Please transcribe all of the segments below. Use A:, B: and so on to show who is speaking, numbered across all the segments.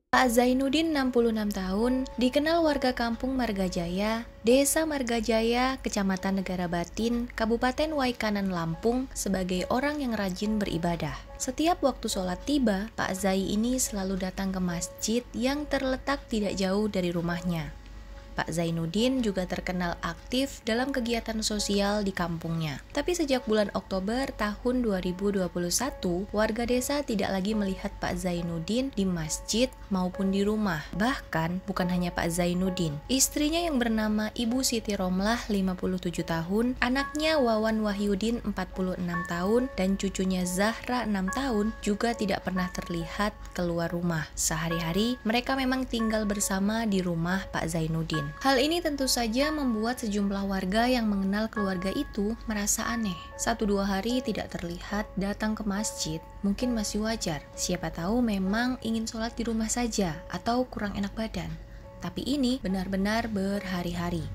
A: Pak Zainuddin 66 tahun, dikenal warga kampung Margajaya, Desa Margajaya, Kecamatan Negara Batin, Kabupaten Waikanan, Lampung sebagai orang yang rajin beribadah. Setiap waktu sholat tiba, Pak Zai ini selalu datang ke masjid yang terletak tidak jauh dari rumahnya. Pak Zainuddin juga terkenal aktif dalam kegiatan sosial di kampungnya. Tapi sejak bulan Oktober tahun 2021, warga desa tidak lagi melihat Pak Zainuddin di masjid maupun di rumah. Bahkan bukan hanya Pak Zainuddin, istrinya yang bernama Ibu Siti Romlah 57 tahun, anaknya Wawan Wahyudin 46 tahun, dan cucunya Zahra 6 tahun juga tidak pernah terlihat keluar rumah. Sehari-hari mereka memang tinggal bersama di rumah Pak Zainuddin. Hal ini tentu saja membuat sejumlah warga yang mengenal keluarga itu merasa aneh. 1-2 hari tidak terlihat datang ke masjid mungkin masih wajar. Siapa tahu memang ingin sholat di rumah saja atau kurang enak badan. Tapi ini benar-benar berhari-hari.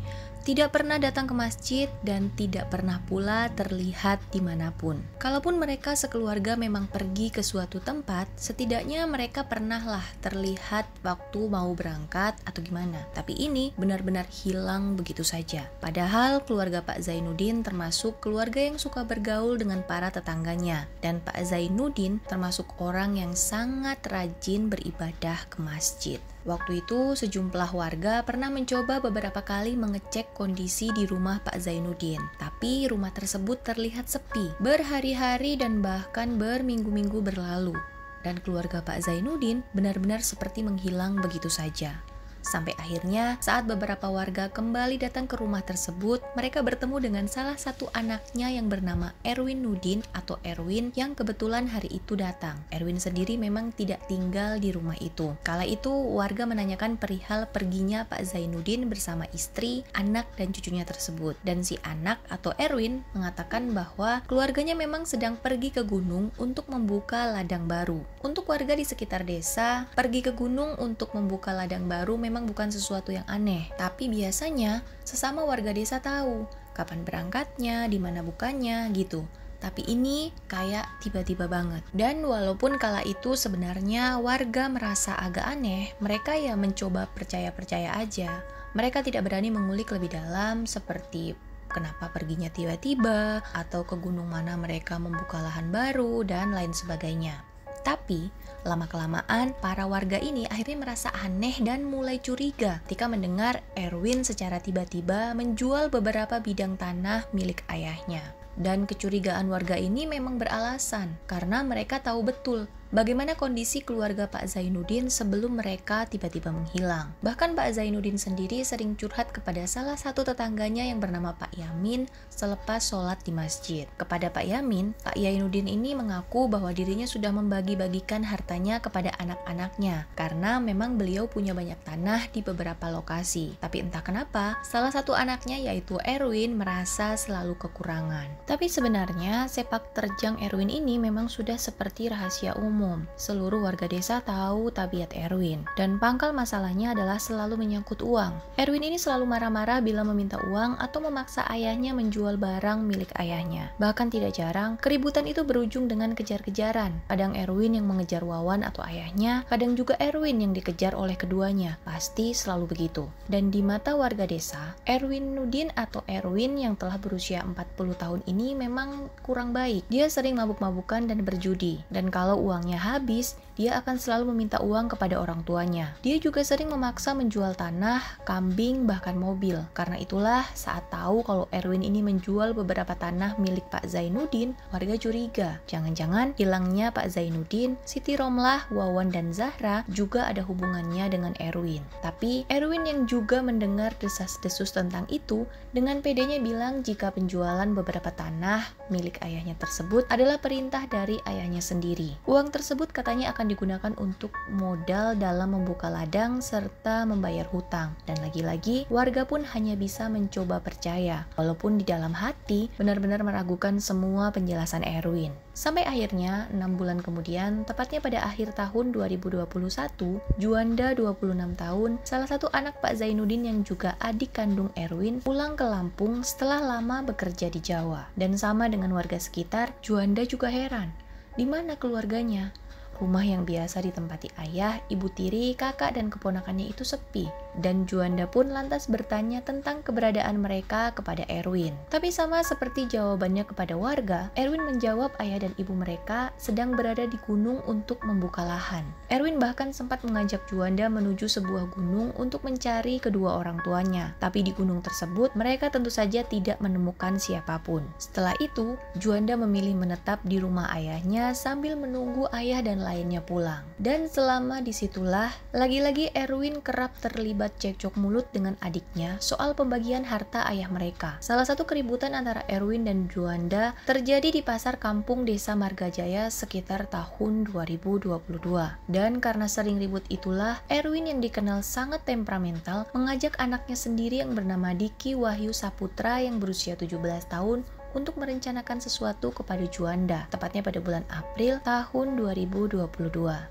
A: Tidak pernah datang ke masjid dan tidak pernah pula terlihat dimanapun. Kalaupun mereka sekeluarga memang pergi ke suatu tempat, setidaknya mereka pernahlah terlihat waktu mau berangkat atau gimana. Tapi ini benar-benar hilang begitu saja. Padahal keluarga Pak Zainuddin termasuk keluarga yang suka bergaul dengan para tetangganya. Dan Pak Zainuddin termasuk orang yang sangat rajin beribadah ke masjid. Waktu itu sejumlah warga pernah mencoba beberapa kali mengecek kondisi di rumah Pak Zainuddin, tapi rumah tersebut terlihat sepi berhari-hari dan bahkan berminggu-minggu berlalu, dan keluarga Pak Zainuddin benar-benar seperti menghilang begitu saja. Sampai akhirnya saat beberapa warga kembali datang ke rumah tersebut, mereka bertemu dengan salah satu anaknya yang bernama Erwin Nudin atau Erwin yang kebetulan hari itu datang. Erwin sendiri memang tidak tinggal di rumah itu. Kala itu warga menanyakan perihal perginya Pak Zainuddin bersama istri, anak dan cucunya tersebut. Dan si anak atau Erwin mengatakan bahwa keluarganya memang sedang pergi ke gunung untuk membuka ladang baru. Untuk warga di sekitar desa, pergi ke gunung untuk membuka ladang baru memang bukan sesuatu yang aneh, tapi biasanya sesama warga desa tahu kapan berangkatnya, di mana bukanya, gitu. Tapi ini kayak tiba-tiba banget. Dan walaupun kala itu sebenarnya warga merasa agak aneh, mereka ya mencoba percaya-percaya aja. Mereka tidak berani mengulik lebih dalam seperti kenapa perginya tiba-tiba, atau ke gunung mana mereka membuka lahan baru, dan lain sebagainya. Tapi, lama-kelamaan para warga ini akhirnya merasa aneh dan mulai curiga ketika mendengar Erwin secara tiba-tiba menjual beberapa bidang tanah milik ayahnya. Dan kecurigaan warga ini memang beralasan, karena mereka tahu betul bagaimana kondisi keluarga Pak Zainuddin sebelum mereka tiba-tiba menghilang. Bahkan Pak Zainuddin sendiri sering curhat kepada salah satu tetangganya yang bernama Pak Yamin selepas sholat di masjid. Kepada Pak Yamin, Pak Zainuddin ini mengaku bahwa dirinya sudah membagi-bagikan hartanya kepada anak-anaknya, karena memang beliau punya banyak tanah di beberapa lokasi. Tapi entah kenapa, salah satu anaknya yaitu Erwin merasa selalu kekurangan. Tapi sebenarnya sepak terjang Erwin ini memang sudah seperti rahasia umum. Seluruh warga desa tahu tabiat Erwin, dan pangkal masalahnya adalah selalu menyangkut uang. Erwin ini selalu marah-marah bila meminta uang atau memaksa ayahnya menjual barang milik ayahnya. Bahkan tidak jarang, keributan itu berujung dengan kejar-kejaran. Kadang Erwin yang mengejar Wawan atau ayahnya, kadang juga Erwin yang dikejar oleh keduanya. Pasti selalu begitu. Dan di mata warga desa, Erwin Nudin atau Erwin yang telah berusia 40 tahun ini memang kurang baik. Dia sering mabuk-mabukan dan berjudi. Dan kalau uangnya habis, dia akan selalu meminta uang kepada orang tuanya. Dia juga sering memaksa menjual tanah, kambing, bahkan mobil. Karena itulah saat tahu kalau Erwin ini menjual beberapa tanah milik Pak Zainuddin, warga curiga. Jangan-jangan hilangnya Pak Zainuddin, Siti Romlah, Wawan, dan Zahra juga ada hubungannya dengan Erwin. Tapi Erwin yang juga mendengar desas-desus tentang itu, dengan pedenya bilang jika penjualan beberapa tanah milik ayahnya tersebut adalah perintah dari ayahnya sendiri. Uang tersebut katanya akan digunakan untuk modal dalam membuka ladang serta membayar hutang. Dan lagi-lagi, warga pun hanya bisa mencoba percaya, walaupun di dalam hati benar-benar meragukan semua penjelasan Erwin. Sampai akhirnya, 6 bulan kemudian, tepatnya pada akhir tahun 2021, Juanda 26 tahun, salah satu anak Pak Zainuddin yang juga adik kandung Erwin, pulang ke Lampung setelah lama bekerja di Jawa. Dan sama dengan warga sekitar, Juanda juga heran. Di mana keluarganya? Rumah yang biasa ditempati ayah, ibu tiri, kakak, dan keponakannya itu sepi. Dan Juanda pun lantas bertanya tentang keberadaan mereka kepada Erwin. Tapi sama seperti jawabannya kepada warga, Erwin menjawab ayah dan ibu mereka sedang berada di gunung untuk membuka lahan. Erwin bahkan sempat mengajak Juanda menuju sebuah gunung untuk mencari kedua orang tuanya. Tapi di gunung tersebut, mereka tentu saja tidak menemukan siapapun. Setelah itu, Juanda memilih menetap di rumah ayahnya sambil menunggu ayah dan lainnya pulang. Dan selama disitulah, lagi-lagi Erwin kerap terlibat cekcok mulut dengan adiknya soal pembagian harta ayah mereka. Salah satu keributan antara Erwin dan Juanda terjadi di pasar kampung Desa Margajaya sekitar tahun 2022. Dan karena sering ribut itulah, Erwin yang dikenal sangat temperamental mengajak anaknya sendiri yang bernama Diki Wahyu Saputra yang berusia 17 tahun untuk merencanakan sesuatu kepada Juanda, tepatnya pada bulan April tahun 2022.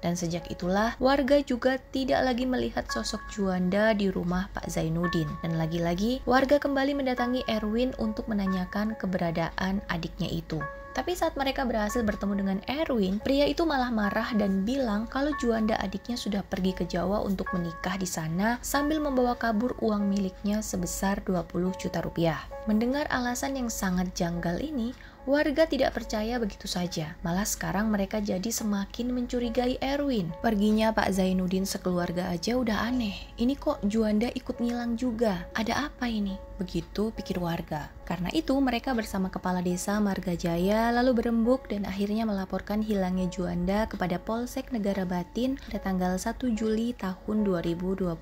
A: Dan sejak itulah, warga juga tidak lagi melihat sosok Juanda di rumah Pak Zainuddin. Dan lagi-lagi, warga kembali mendatangi Erwin untuk menanyakan keberadaan adiknya itu. Tapi saat mereka berhasil bertemu dengan Erwin, pria itu malah marah dan bilang kalau Juanda adiknya sudah pergi ke Jawa untuk menikah di sana sambil membawa kabur uang miliknya sebesar 20 juta rupiah. Mendengar alasan yang sangat janggal ini, warga tidak percaya begitu saja. Malah sekarang mereka jadi semakin mencurigai Erwin. Perginya Pak Zainuddin sekeluarga aja udah aneh. Ini kok Juanda ikut ngilang juga? Ada apa ini? Begitu pikir warga. Karena itu mereka bersama Kepala Desa Margajaya lalu berembuk dan akhirnya melaporkan hilangnya Juanda kepada Polsek Negara Batin pada tanggal 1 Juli tahun 2022.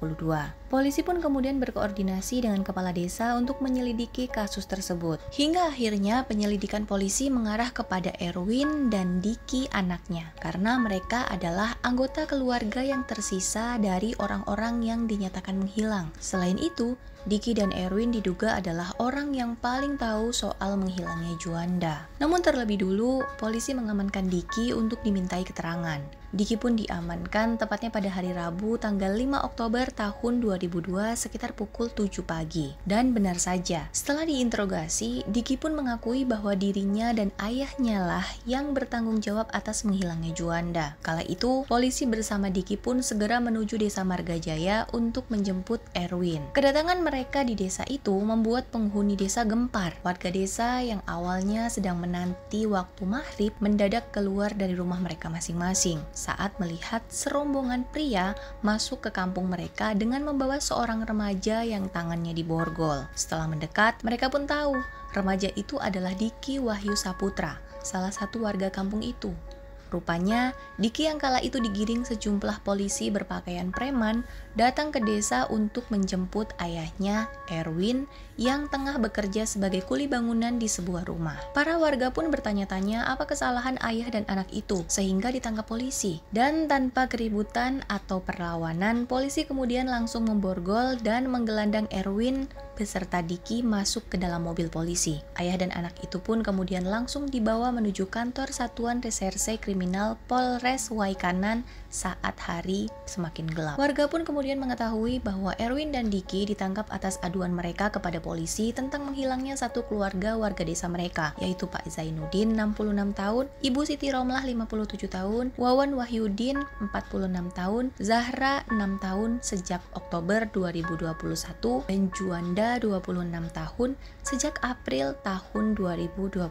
A: Polisi pun kemudian berkoordinasi dengan Kepala Desa untuk menyelidiki kasus tersebut. Hingga akhirnya penyelidikan polisi mengarah kepada Erwin dan Diki anaknya, karena mereka adalah anggota keluarga yang tersisa dari orang-orang yang dinyatakan menghilang. Selain itu, Diki dan Erwin diduga adalah orang yang paling tahu soal menghilangnya Juanda. Namun terlebih dulu, polisi mengamankan Diki untuk dimintai keterangan. Diki pun diamankan tepatnya pada hari Rabu tanggal 5 Oktober tahun 2002 sekitar pukul 7 pagi. Dan benar saja, setelah diinterogasi, Diki pun mengakui bahwa dirinya dan ayahnya lah yang bertanggung jawab atas menghilangnya Juanda. Kala itu, polisi bersama Diki pun segera menuju Desa Margajaya untuk menjemput Erwin. Kedatangan mereka di desa itu membuat penghuni desa gempar. Warga desa yang awalnya sedang menanti waktu maghrib mendadak keluar dari rumah mereka masing-masing saat melihat serombongan pria masuk ke kampung mereka dengan membawa seorang remaja yang tangannya diborgol. Setelah mendekat, mereka pun tahu remaja itu adalah Diki Wahyu Saputra, salah satu warga kampung itu. Rupanya, Diki yang kala itu digiring sejumlah polisi berpakaian preman datang ke desa untuk menjemput ayahnya, Erwin, yang tengah bekerja sebagai kuli bangunan di sebuah rumah. Para warga pun bertanya-tanya apa kesalahan ayah dan anak itu, sehingga ditangkap polisi. Dan tanpa keributan atau perlawanan, polisi kemudian langsung memborgol dan menggelandang Erwin beserta Diki masuk ke dalam mobil polisi. Ayah dan anak itu pun kemudian langsung dibawa menuju kantor Satuan Reserse Kriminal Polres Waikanan saat hari semakin gelap. Warga pun kemudian mengetahui bahwa Erwin dan Diki ditangkap atas aduan mereka kepada polisi tentang menghilangnya satu keluarga warga desa mereka, yaitu Pak Zainuddin 66 tahun, Ibu Siti Romlah 57 tahun, Wawan Wahyudin 46 tahun, Zahra 6 tahun sejak Oktober 2021, dan Juanda 26 tahun sejak April tahun 2022.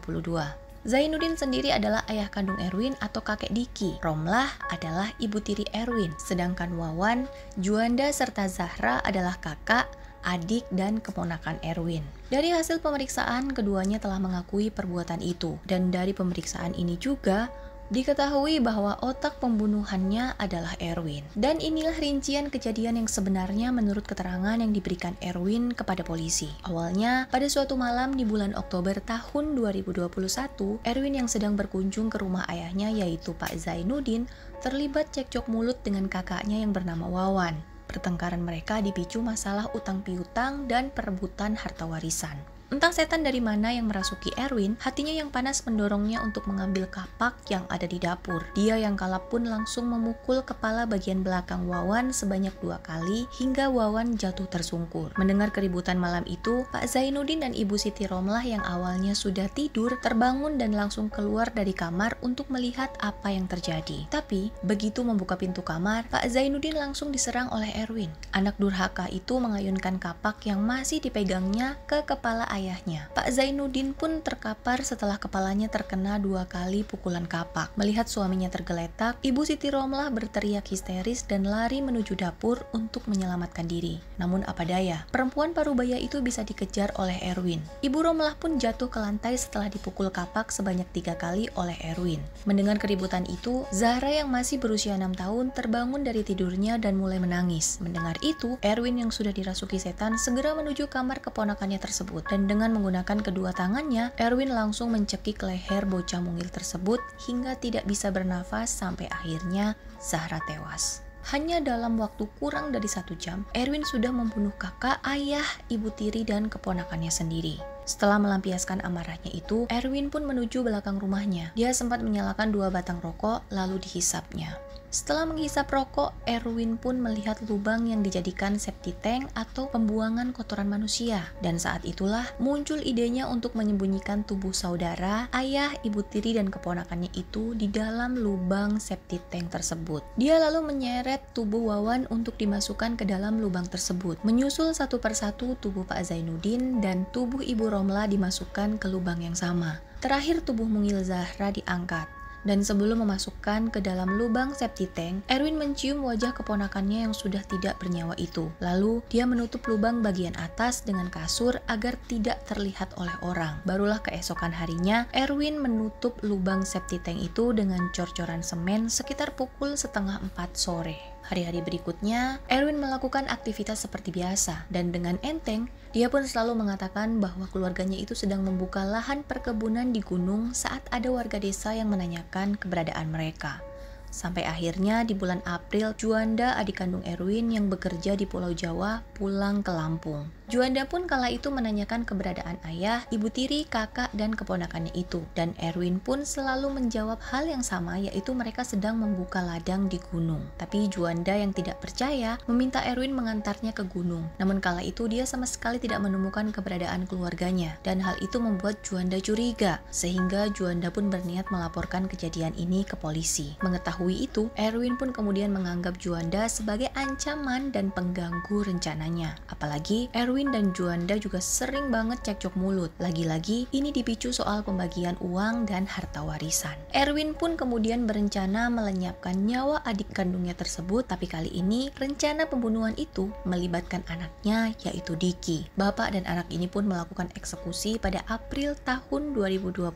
A: Zainuddin sendiri adalah ayah kandung Erwin atau kakek Diki. Romlah adalah ibu tiri Erwin, sedangkan Wawan, Juanda serta Zahra adalah kakak, adik, dan keponakan Erwin. Dari hasil pemeriksaan, keduanya telah mengakui perbuatan itu. Dan dari pemeriksaan ini juga diketahui bahwa otak pembunuhannya adalah Erwin. Dan inilah rincian kejadian yang sebenarnya menurut keterangan yang diberikan Erwin kepada polisi. Awalnya, pada suatu malam di bulan Oktober tahun 2021, Erwin yang sedang berkunjung ke rumah ayahnya yaitu Pak Zainuddin terlibat cekcok mulut dengan kakaknya yang bernama Wawan. Pertengkaran mereka dipicu masalah utang piutang dan perebutan harta warisan. Entah setan dari mana yang merasuki Erwin, hatinya yang panas mendorongnya untuk mengambil kapak yang ada di dapur. Dia yang kalap pun langsung memukul kepala bagian belakang Wawan sebanyak 2 kali hingga Wawan jatuh tersungkur. Mendengar keributan malam itu, Pak Zainuddin dan Ibu Siti Romlah yang awalnya sudah tidur terbangun dan langsung keluar dari kamar untuk melihat apa yang terjadi. Tapi, begitu membuka pintu kamar, Pak Zainuddin langsung diserang oleh Erwin. Anak durhaka itu mengayunkan kapak yang masih dipegangnya ke kepala ayahnya. Pak Zainuddin pun terkapar setelah kepalanya terkena 2 kali pukulan kapak. Melihat suaminya tergeletak, Ibu Siti Romlah berteriak histeris dan lari menuju dapur untuk menyelamatkan diri. Namun apa daya, perempuan parubaya itu bisa dikejar oleh Erwin. Ibu Romlah pun jatuh ke lantai setelah dipukul kapak sebanyak 3 kali oleh Erwin. Mendengar keributan itu, Zahra yang masih berusia 6 tahun terbangun dari tidurnya dan mulai menangis. Mendengar itu, Erwin yang sudah dirasuki setan segera menuju kamar keponakannya tersebut, dan dengan menggunakan kedua tangannya, Erwin langsung mencekik leher bocah mungil tersebut hingga tidak bisa bernafas sampai akhirnya Zahra tewas. Hanya dalam waktu kurang dari 1 jam, Erwin sudah membunuh kakak, ayah, ibu tiri, dan keponakannya sendiri. Setelah melampiaskan amarahnya itu, Erwin pun menuju belakang rumahnya. Dia sempat menyalakan 2 batang rokok, lalu dihisapnya. Setelah menghisap rokok, Erwin pun melihat lubang yang dijadikan septic tank atau pembuangan kotoran manusia. Dan saat itulah muncul idenya untuk menyembunyikan tubuh saudara, ayah, ibu tiri, dan keponakannya itu di dalam lubang septic tank tersebut. Dia lalu menyeret tubuh Wawan untuk dimasukkan ke dalam lubang tersebut. Menyusul satu persatu tubuh Pak Zainuddin dan tubuh Ibu Romlah dimasukkan ke lubang yang sama. Terakhir tubuh mungil Zahra diangkat. Dan sebelum memasukkan ke dalam lubang septic tank, Erwin mencium wajah keponakannya yang sudah tidak bernyawa itu. Lalu, dia menutup lubang bagian atas dengan kasur agar tidak terlihat oleh orang. Barulah keesokan harinya, Erwin menutup lubang septic tank itu dengan cor-coran semen sekitar pukul 3:30 sore. Hari-hari berikutnya, Erwin melakukan aktivitas seperti biasa, dan dengan enteng, dia pun selalu mengatakan bahwa keluarganya itu sedang membuka lahan perkebunan di gunung saat ada warga desa yang menanyakan keberadaan mereka. Sampai akhirnya di bulan April, Juanda, adik kandung Erwin yang bekerja di Pulau Jawa, pulang ke Lampung. Juanda pun kala itu menanyakan keberadaan ayah, ibu tiri, kakak, dan keponakannya itu. Dan Erwin pun selalu menjawab hal yang sama, yaitu mereka sedang membuka ladang di gunung. Tapi Juanda yang tidak percaya meminta Erwin mengantarnya ke gunung. Namun kala itu dia sama sekali tidak menemukan keberadaan keluarganya. Dan hal itu membuat Juanda curiga, sehingga Juanda pun berniat melaporkan kejadian ini ke polisi. Mengetahui itu, Erwin pun kemudian menganggap Juanda sebagai ancaman dan pengganggu rencananya. Apalagi Erwin dan Juanda juga sering banget cekcok mulut. Lagi-lagi ini dipicu soal pembagian uang dan harta warisan. Erwin pun kemudian berencana melenyapkan nyawa adik kandungnya tersebut, tapi kali ini rencana pembunuhan itu melibatkan anaknya, yaitu Diki. Bapak dan anak ini pun melakukan eksekusi pada April tahun 2022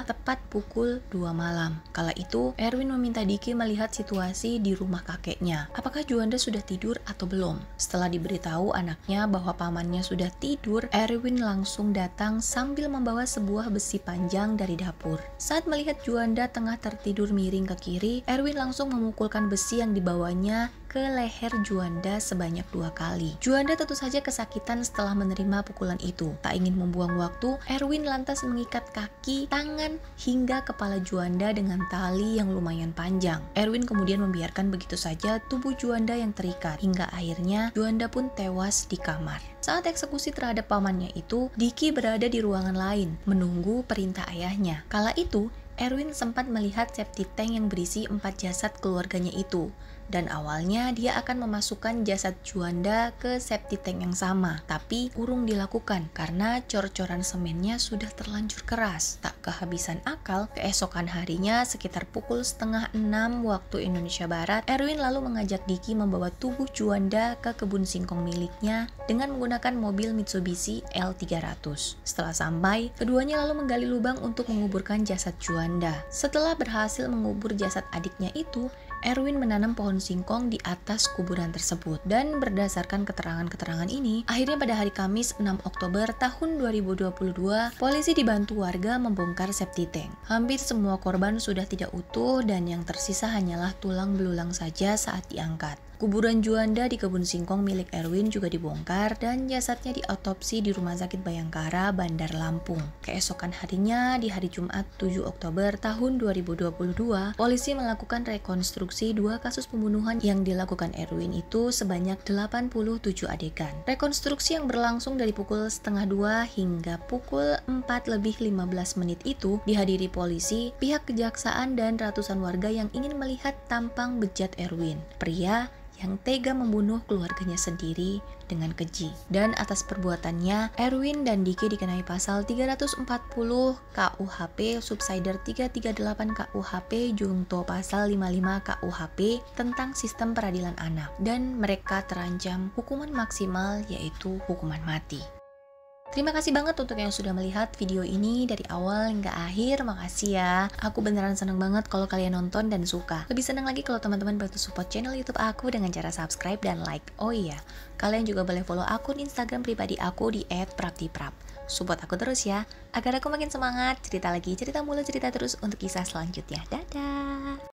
A: tepat pukul 2 malam. Kala itu Erwin meminta Diki melihat situasi di rumah kakeknya. Apakah Juanda sudah tidur atau belum? Setelah diberitahu anaknya bahwa pamannya sudah tidur, Erwin langsung datang sambil membawa sebuah besi panjang dari dapur. Saat melihat Juanda tengah tertidur miring ke kiri, Erwin langsung memukulkan besi yang dibawanya ke leher Juanda sebanyak 2 kali. Juanda tentu saja kesakitan setelah menerima pukulan itu. Tak ingin membuang waktu, Erwin lantas mengikat kaki, tangan, hingga kepala Juanda dengan tali yang lumayan panjang. Erwin kemudian membiarkan begitu saja tubuh Juanda yang terikat, hingga akhirnya Juanda pun tewas di kamar. Saat eksekusi terhadap pamannya itu, Diki berada di ruangan lain, menunggu perintah ayahnya. Kala itu, Erwin sempat melihat septic tank yang berisi 4 jasad keluarganya itu. Dan awalnya dia akan memasukkan jasad Juanda ke septic tank yang sama, tapi urung dilakukan karena cor-coran semennya sudah terlanjur keras. Tak kehabisan akal, keesokan harinya sekitar pukul 5:30 waktu Indonesia Barat, Erwin lalu mengajak Diki membawa tubuh Juanda ke kebun singkong miliknya dengan menggunakan mobil Mitsubishi L300. Setelah sampai, keduanya lalu menggali lubang untuk menguburkan jasad Juanda. Setelah berhasil mengubur jasad adiknya itu, Erwin menanam pohon singkong di atas kuburan tersebut. Dan berdasarkan keterangan-keterangan ini, akhirnya pada hari Kamis 6 Oktober tahun 2022, polisi dibantu warga membongkar septic tank. Hampir semua korban sudah tidak utuh dan yang tersisa hanyalah tulang belulang saja saat diangkat. Kuburan Juanda di kebun singkong milik Erwin juga dibongkar dan jasadnya diotopsi di Rumah Sakit Bayangkara, Bandar Lampung. Keesokan harinya, di hari Jumat 7 Oktober tahun 2022, polisi melakukan rekonstruksi 2 kasus pembunuhan yang dilakukan Erwin itu sebanyak 87 adegan. Rekonstruksi yang berlangsung dari pukul setengah 2 hingga pukul 4:15 itu dihadiri polisi, pihak kejaksaan, dan ratusan warga yang ingin melihat tampang bejat Erwin, pria yang tega membunuh keluarganya sendiri dengan keji. Dan atas perbuatannya, Erwin dan Diki dikenai pasal 340 KUHP, Subsider 338 KUHP, Junto pasal 55 KUHP tentang sistem peradilan anak. Dan mereka terancam hukuman maksimal, yaitu hukuman mati. Terima kasih banget untuk yang sudah melihat video ini dari awal hingga akhir. Makasih ya. Aku beneran seneng banget kalau kalian nonton dan suka. Lebih seneng lagi kalau teman-teman bantu support channel YouTube aku dengan cara subscribe dan like. Oh iya, kalian juga boleh follow akun Instagram pribadi aku di @praptiprap. Support aku terus ya, agar aku makin semangat cerita lagi, cerita mulu, cerita terus untuk kisah selanjutnya. Dadah.